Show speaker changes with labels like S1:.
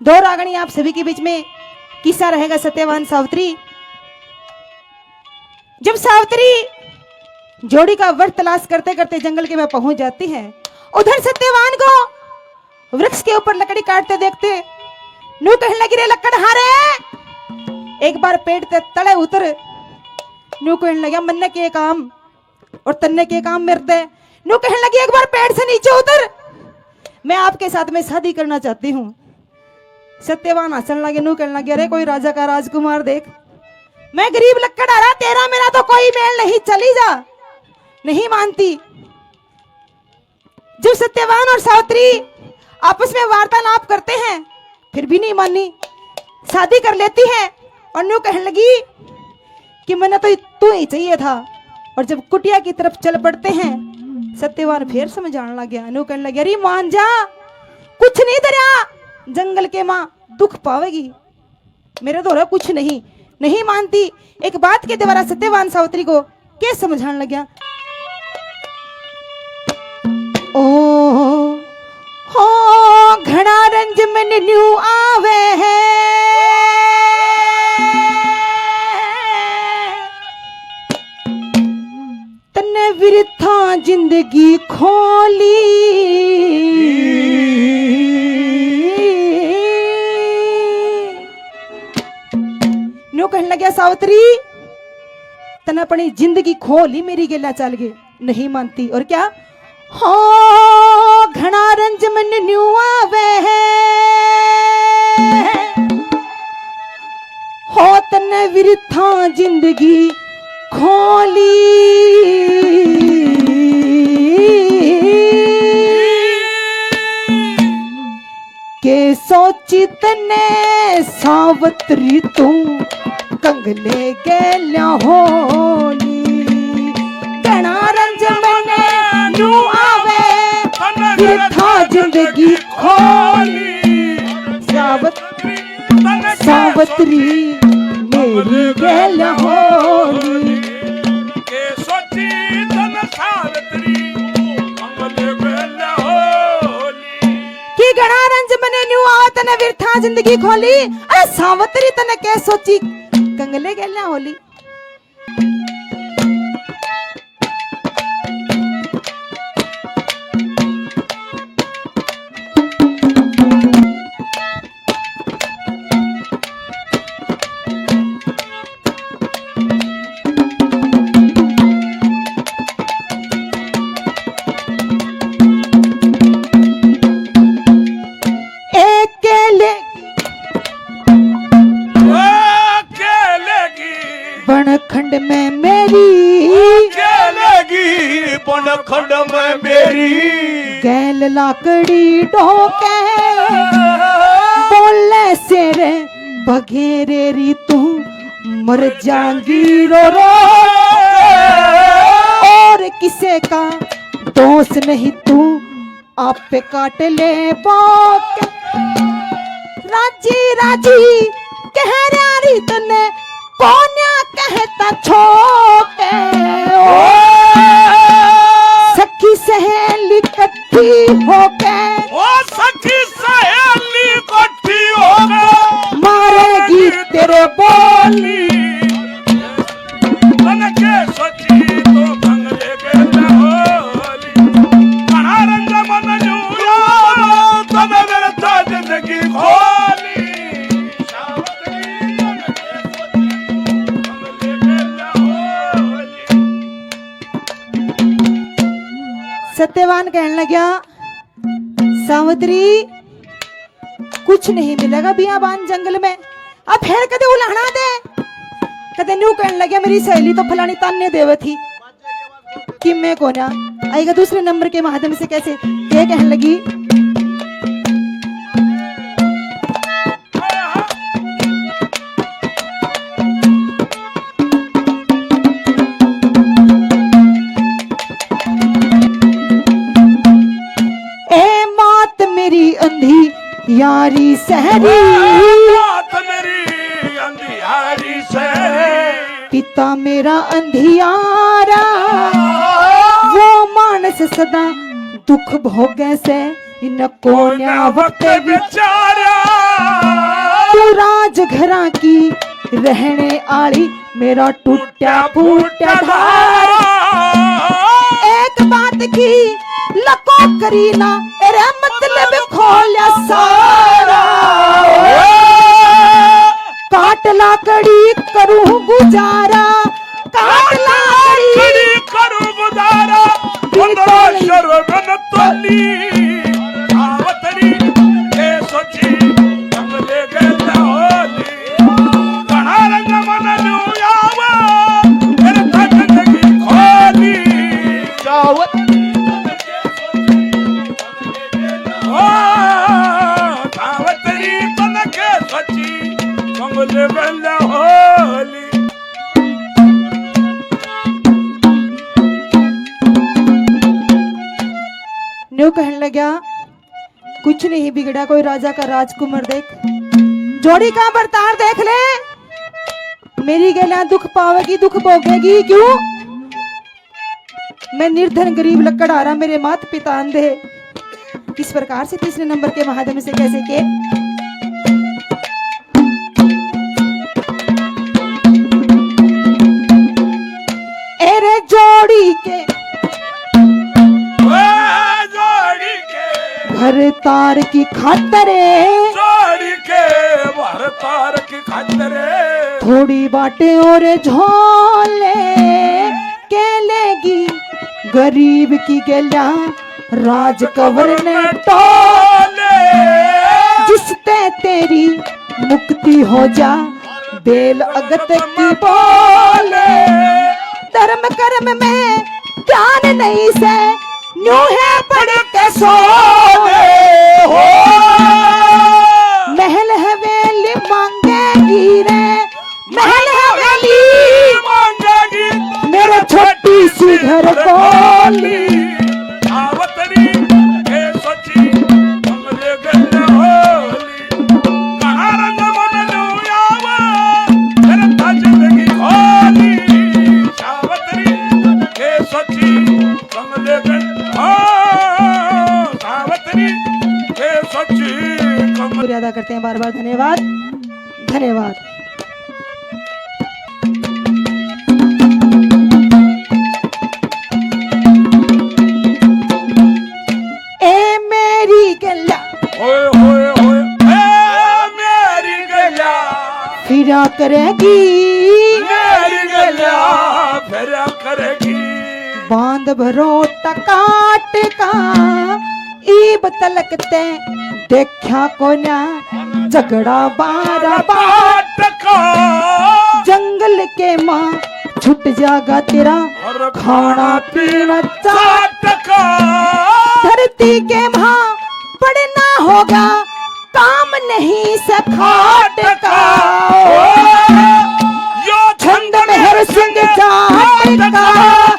S1: दो रागणी आप सभी के बीच में किस्सा रहेगा सत्यवान सावित्री। जब सावित्री जोड़ी का वर तलाश करते करते जंगल के में पहुंच जाती है, उधर सत्यवान को वृक्ष के ऊपर लकड़ी काटते देखते नू कहने लगी, रे लकड़हारे एक बार पेड़ ते तले उतर। नू कहने लगा, मन्ने के काम और तन्ने के काम मेरे। नू कहने लगी, एक बार पेड़ से नीचे उतर, मैं आपके साथ में शादी करना चाहती हूँ। सत्यवान हंसने लगे। नू कहने लगे, अरे कोई राजा का राजकुमार देख, मैं गरीब लकड़हारा, तेरा मेरा तो कोई मेल नहीं, चली जा। नहीं मानती। जब सत्यवान और सावित्री आपस में वार्तालाप करते हैं फिर भी नहीं मानी, शादी कर लेती है। और नू कहने लगी कि मैंने तो तू ही चाहिए था। और जब कुटिया की तरफ चल पड़ते हैं, सत्यवान फिर समझाने लग गया। नू कहने लगी, अरे मान जा, कुछ नहीं दरिया, जंगल के माँ दुख पावेगी, मेरे द्वारा कुछ नहीं। नहीं मानती। एक बात के द्वारा सत्यवान सावित्री को क्या समझाने लग गया। ओ हो घना रंज में न्यू आवे है, तन्ने विरथा जिंदगी खोली। न्यू कहने लगे, सावित्री तने अपनी जिंदगी खोली, मेरी गेला चल गए। नहीं मानती। और क्या, हो घना रंज मन न्यू आवे है, हो तने विरथा जिंदगी खोली। के सोची तने सावित्री तू कंगले गेल्या होली। घना रंज मने न्यू आवे, विरथा जिंदगी खोली। सावित्री मेरी गेल्या होली।
S2: के सोची तने सावित्री कंगले गेल्या होली।
S1: कि घना रंज मने न्यू आवे, तने विरथा जिंदगी खोली। अरे सावित्री तने के सोची कंगले गेल्या होली। बनखंड में मेरी,
S2: बनखंड में मेरी,
S1: गैल लाकड़ी ढोके बोले सेरे बघेरे री, तू मर जाएगी रो रो। और किसे का दोष नहीं, तू आप पे काट ले बोके। राजी राजी कह रही तने कोन्या कहता छोके। सखी सहेली इकट्ठी होके,
S2: ओ सखी सहेली इकट्ठी होके
S1: मारेगी तेरे बोली।
S2: तने के सोची तो कंगले गेल्या होली। घना रंज मन न्यू आवे, तने विरथा जिंदगी खोली।
S1: सत्यवान कहने लगा, सावित्री कुछ नहीं मिलेगा बियाबान जंगल में, अब फिर कदे उलाहना दे। कदे न्यू कहने लगे, मेरी सहेली तो फलानी तान्ने देवे थी कि मैं को ना आएगा दूसरे नंबर के माध्यम से। कैसे ये कहने लगी, यारी सहरी,
S2: बात मेरी अंधियारी सहरी।
S1: पिता मेरा अंधियारा, वो मानस सदा दुख भोगे से इन कोन्या वक्त
S2: विचारा।
S1: तू राज घरा की रहने आली मेरा टूटा फूटा धार। एक बात की लको करीना तेरा मतलब खोलिया सारा। काट लाकड़ी करूं गुजारा, काट लाकड़ी
S2: करूं गुजारा, शरण तोली आवतरी ए सोची जंगले गेला होली। घणा रंग मन जुयावा मेरे तक जिंदगी खोली
S3: चावत
S2: ओ आवतरी तन के सोची जंगले गेला होली।
S1: न्यू कहने लगा कुछ नहीं बिगड़ा, कोई राजा का राजकुमार देख, जोड़ी का बर्ताव देख ले। मेरी गला दुख पावेगी दुख भोगेगी क्यों? मैं निर्धन गरीब लकड़ आ रहा, मेरे माता पिता अंधे। किस प्रकार से तीसरे नंबर के माध्यम से कैसे के एरे जोड़ी के घर तार की खातरे,
S2: जोड़ी के भर तार की खातरे,
S1: थोड़ी बाटे और झोले के लेगी गरीब की गला राज कवर ने
S2: टोले।
S1: जिसते तेरी मुक्ति हो जा बेल अगत की बोले। धर्म कर्म में ध्यान नहीं से न्यू है पड़ के सोवे हो। महल हवेली मांगेगी रे, महल हवेली
S2: मांगेगी
S1: मेरे छोटी सी घर बोली।
S2: आवतरी ए सोची जंगले गेला होली। घणा रंग मन जुयावा मेरे तक जिंदगी खोली। आवतरी ए सोची जंगले गेला
S1: शुक्रिया अदा करते हैं बार बार। धन्यवाद धन्यवाद। ए मेरी गला
S2: होए होए होए ए मेरी गला
S1: फिरा करेगी,
S2: मेरी गला फिरा करेगी।
S1: बांध भरो टकाट का ईब तलकते देखा को ना झगड़ा बारा बाट
S2: टका
S1: जंगल के माँ छुट जागा तेरा खाना पीना चाट।
S2: टका
S1: धरती के माँ पड़ना होगा काम नहीं सखाट का।
S2: यो
S1: छंद में हर सिंह जाट का